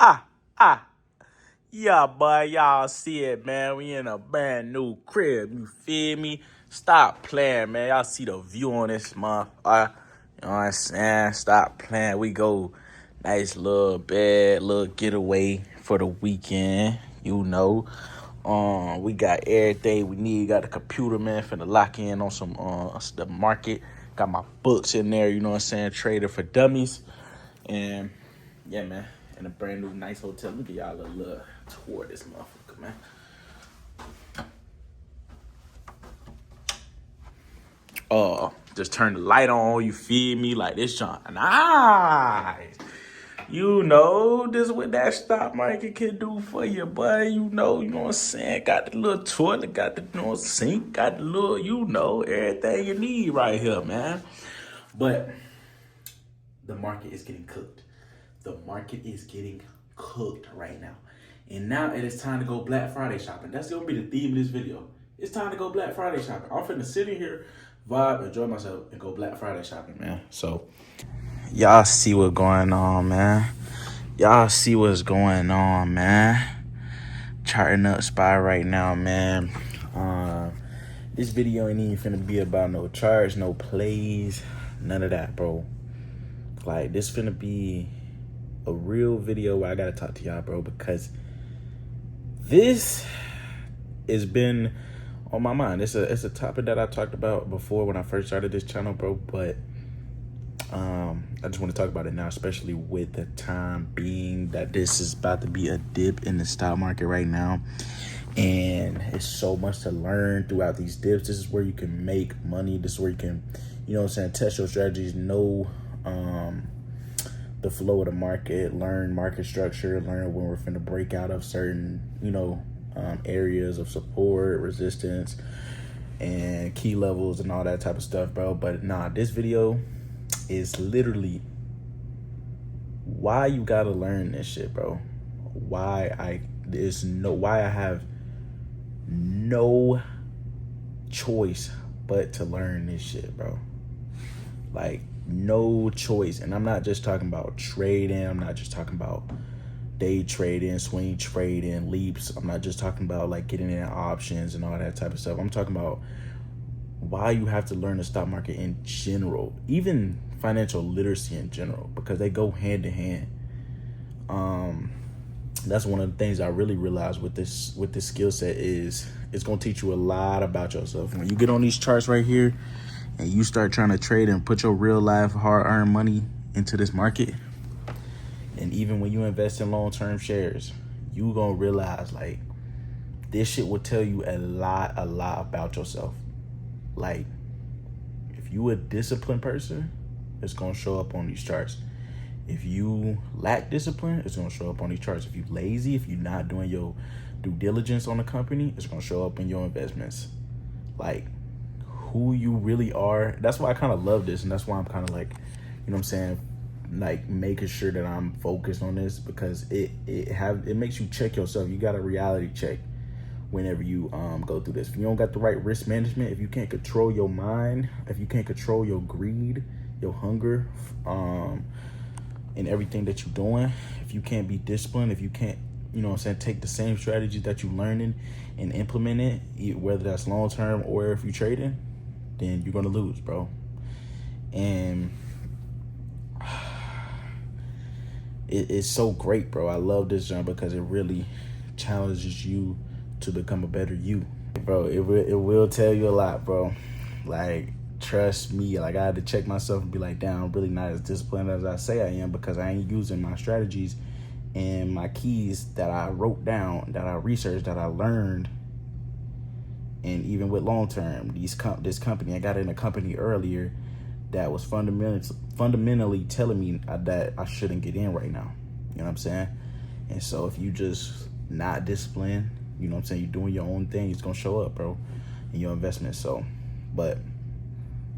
Ah. Yeah, boy, y'all see it, man. We in a brand new crib. You feel me? Stop playing, man. Y'all see the view on this month. You know what I'm saying? Stop playing. We go nice little bed, little getaway for the weekend. You know. We got everything we need. Got the computer, man, finna lock in on some the market. Got my books in there, you know what I'm saying? Trader for Dummies. And yeah, man, in a brand new nice hotel. Let me give y'all a little tour of this motherfucker, man. Just turn the light on, you feel me? Like this John. Nice. You know, this is what that stock market can do for you, boy. You know what I'm saying? Got the little toilet, got the sink, got the little, everything you need right here, man. But the market is getting cooked. The market is getting cooked right now. And now it is time to go Black Friday shopping. That's going to be the theme of this video. It's time to go Black Friday shopping. I'm finna sit in here, vibe, enjoy myself, and go Black Friday shopping, man. So, y'all see what's going on, man. Y'all see what's going on, man. Charting up SPY right now, man. This video ain't even finna be about no charts, no plays, none of that, bro. Like, this finna be a real video where I gotta talk to y'all, bro, because this has been on my mind. It's a topic that I talked about before when I first started this channel, bro, but I just want to talk about it now, especially with the time being that this is about to be a dip in the stock market right now. And it's so much to learn throughout these dips. This is where you can make money. This is where you can, test your strategies, know the flow of the market, learn market structure, learn when we're finna break out of certain, areas of support, resistance, and key levels and all that type of stuff, bro. But nah, this video is literally why you gotta learn this shit, bro. Why I have no choice but to learn this shit, bro. Like, no choice. And I'm not just talking about trading. I'm not just talking about day trading, swing trading, leaps. I'm not just talking about like getting in options and all that type of stuff. I'm talking about why you have to learn the stock market in general, even financial literacy in general, because they go hand in hand. That's one of the things I really realized with this skill set is it's gonna teach you a lot about yourself. When you get on these charts right here and you start trying to trade and put your real life hard-earned money into this market, and even when you invest in long-term shares, you gonna realize like this shit will tell you a lot about yourself. Like, if you a disciplined person, it's gonna show up on these charts. If you lack discipline, it's gonna show up on these charts. If you lazy, if you're not doing your due diligence on the company, it's gonna show up in your investments. Like, who you really are. That's why I kind of love this, and that's why I'm kind of like, like making sure that I'm focused on this, because it makes you check yourself. You got a reality check whenever you go through this. If you don't got the right risk management, if you can't control your mind, if you can't control your greed, your hunger, and everything that you're doing, if you can't be disciplined, if you can't, take the same strategy that you're learning and implement it, whether that's long term or if you're trading, then you're gonna lose, bro. And it's so great, bro. I love this jump because it really challenges you to become a better you, bro. It will tell you a lot, bro. Like, trust me. Like, I had to check myself and be like, damn, I'm really not as disciplined as I say I am, because I ain't using my strategies and my keys that I wrote down, that I researched, that I learned. And even with long term, this company, I got in a company earlier that was fundamentally telling me that I shouldn't get in right now. You know what I'm saying? And so if you just not disciplined, you're doing your own thing, it's gonna show up, bro, in your investment. So, but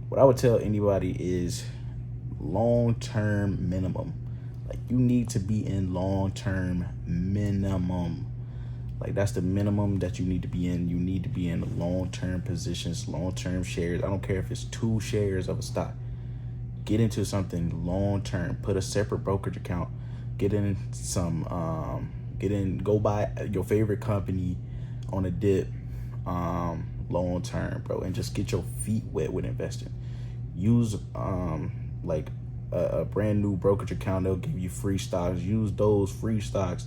what I would tell anybody is long-term minimum. Like, you need to be in long-term minimum. Like, that's the minimum that you need to be in. You need to be in long-term positions, long-term shares. I don't care if it's 2 shares of a stock. Get into something long-term. Put a separate brokerage account. go buy your favorite company on a dip, long term, bro, and just get your feet wet with investing. Use like a brand new brokerage account. They'll give you free stocks. Use those free stocks.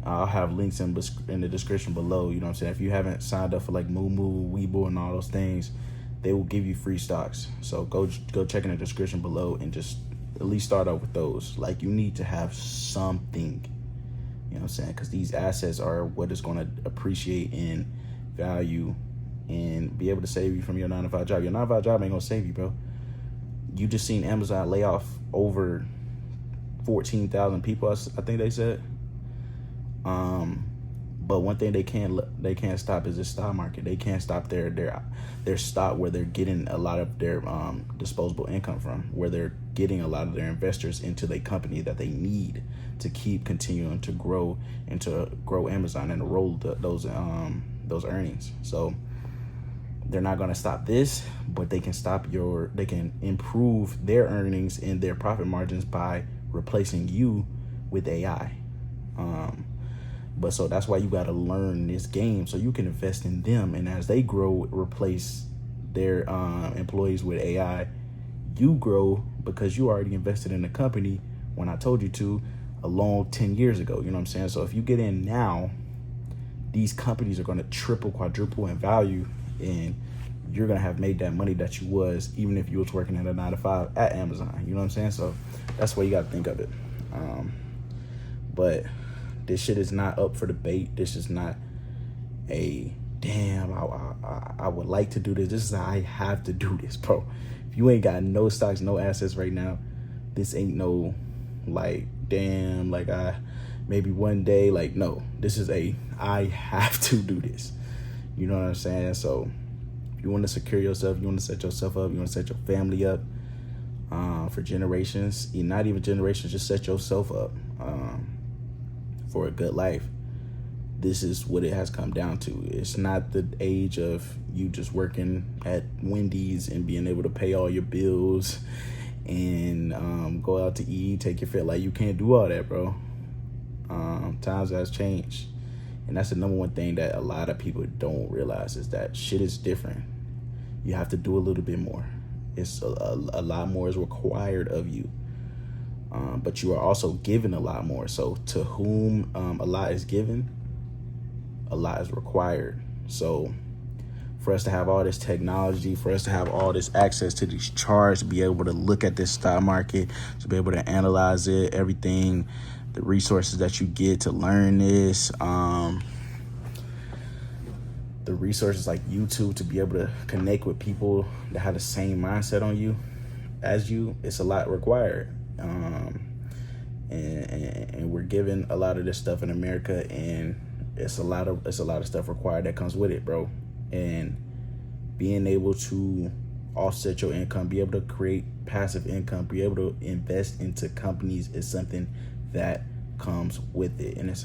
I'll have links in the description below. You know what I'm saying? If you haven't signed up for like Moomoo, Webull, and all those things, they will give you free stocks. So go check in the description below and just at least start out with those. Like, you need to have something, you know what I'm saying? Because these assets are what is going to appreciate in value and be able to save you from your 9-to-5 job. Your 9-to-5 job ain't going to save you, bro. You just seen Amazon lay off over 14,000 people, I think they said. But one thing they can't stop is the stock market. They can't stop their stock, where they're getting a lot of their disposable income from, where they're getting a lot of their investors into the company that they need to keep continuing to grow and to grow Amazon and to roll those earnings. So they're not going to stop this, but they can improve their earnings and their profit margins by replacing you with AI. But so that's why you got to learn this game so you can invest in them. And as they grow, replace their employees with AI, you grow because you already invested in the company when I told you to a long 10 years ago. You know what I'm saying? So if you get in now, these companies are going to triple, quadruple in value, and you're going to have made that money that you was, even if you was working at a 9-to-5 at Amazon. You know what I'm saying? So that's why you got to think of it. But this shit is not up for debate. This is not a damn, I would like to do this. This is how I have to do this, bro. If you ain't got no stocks, no assets right now, this ain't no like, damn, like maybe one day, like, no, this is I have to do this. You know what I'm saying? So if you want to secure yourself, you want to set yourself up, you want to set your family up for generations, not even generations, just set yourself up for a good life. This is what it has come down to. It's not the age of you just working at Wendy's and being able to pay all your bills and go out to eat, take your fit. Like, you can't do all that, bro. Times has changed. And that's the number one thing that a lot of people don't realize, is that shit is different. You have to do a little bit more. It's a lot more is required of you. But you are also given a lot more. So to whom a lot is given, a lot is required. So for us to have all this technology, for us to have all this access to these charts, to be able to look at this stock market, to be able to analyze it, everything, the resources that you get to learn this, the resources like YouTube to be able to connect with people that have the same mindset on you as you, it's a lot required. And we're given a lot of this stuff in America, and it's a lot of stuff required that comes with it, bro. And being able to offset your income, be able to create passive income, be able to invest into companies is something that comes with it, and it's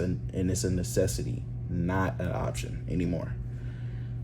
a necessity, not an option anymore.